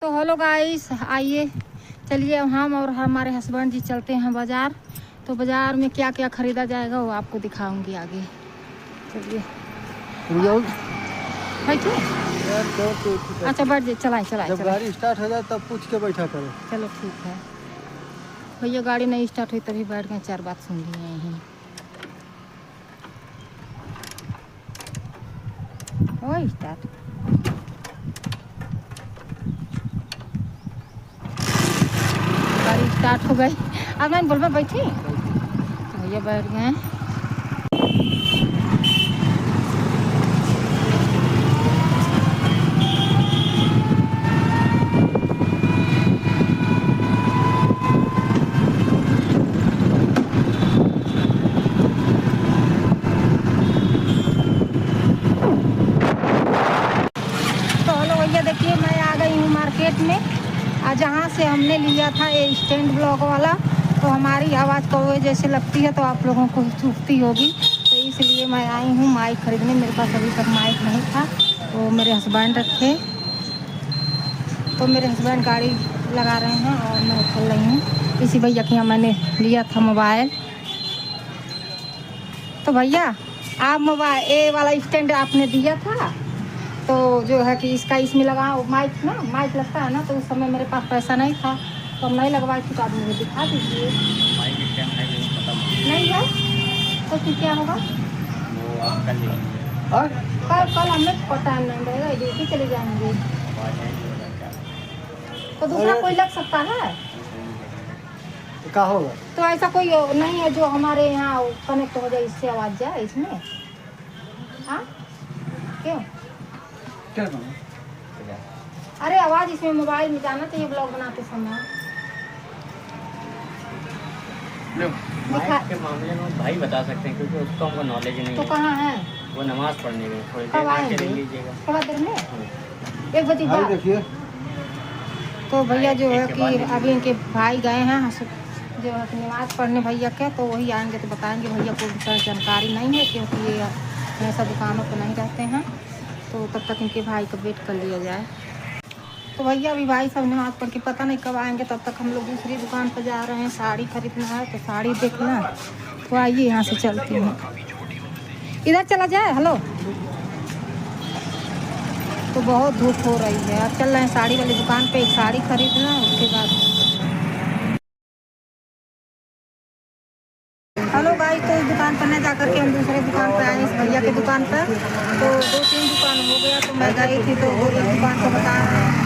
तो hello guys, आइए चलिए हम और हमारे हस्बैंड जी चलते हैं बाज़ार। तो बाज़ार में क्या क्या ख़रीदा जाएगा वो आपको दिखाऊंगी आगे। चलिए बैठिए। अच्छा बैठ जाइए, चलाएं। जब गाड़ी स्टार्ट हो जाए तब पूछ के बैठा करो। चलो ठीक है भैया, गाड़ी नहीं स्टार्ट हुई तभी बैठ गए, 4 बात सुन लिए यहीं। हो स्टार्ट, गाड़ी स्टार्ट हो गई। अब मैं बोल में बैठी तो भैया बैठ गए। तो हेलो भैया, देखिए मैं आ गई हूँ मार्केट में। जहाँ से हमने लिया था ये स्टैंड ब्लॉक वाला, तो हमारी आवाज़ कौवे जैसे लगती है तो आप लोगों को चुभती होगी, तो इसलिए मैं आई हूँ माइक खरीदने। मेरे पास अभी तक माइक नहीं था, तो मेरे हस्बैंड रखे, तो मेरे हस्बैंड गाड़ी लगा रहे हैं और मैं चल रही हूँ। इसी भैया के यहाँ मैंने लिया था मोबाइल। तो भैया आप मोबाइल ये वाला स्टैंड आपने दिया था, तो जो है कि इसका इसमें लगा माइक ना, माइक लगता है ना, तो उस समय मेरे पास पैसा नहीं था तो हम नहीं लगवाई थी, तो आप मुझे दिखा दीजिए। माइक स्टैंड है नहीं है तो फिर क्या होगा? वो आप कल कल हमें टाइम नहीं रहेगा, ड्यूटी चले जाएंगे, तो दूसरा कोई लग सकता है। क्या होगा? तो ऐसा कोई नहीं है जो हमारे यहाँ कनेक्ट हो जाए, इससे आवाज़ जाए इसमें? हाँ क्यों? अरे आवाज़ इसमें मोबाइल में जाना चाहिए ब्लॉग बनाते समय। माइक के मामले में भाई बता सकते हैं, क्योंकि उसको हमको नॉलेज नहीं तो है। कहाँ है वो नमाज पढ़ने गए, थोड़ी कब देर आएंगे? के लीजिएगा। थोड़ा देर में 1 बजे बाद। देखिए तो भैया जो है एक के बाद कि लीजिए। अभी इनके भाई गए हैं जो है कि नमाज़ पढ़ने भैया के, तो वही आएंगे तो बताएंगे। भैया को भी जानकारी नहीं है क्योंकि ये ऐसा दुकानों पर नहीं रहते हैं, तो तब तक इनके भाई का वेट कर लिया जाए। तो भैया अभी भाई सब नमाज़ पढ़ के पता नहीं कब आएंगे, तब तक हम लोग दूसरी दुकान पर जा रहे हैं। साड़ी खरीदना है तो साड़ी देखना, तो आइए यहाँ से चलती हूँ। इधर चला जाए। हेलो, तो बहुत धूप हो रही है, अब चल रहे हैं साड़ी वाली दुकान पे, एक साड़ी खरीदना है, उसके बाद। हेलो गाइस, तो इस दुकान पर न जा करके हम दूसरे दुकान पर आए, इस भैया के दुकान पर। तो 2-3 दुकान हो गया, तो मैं गई थी तो एक दुकान को बता रहे हैं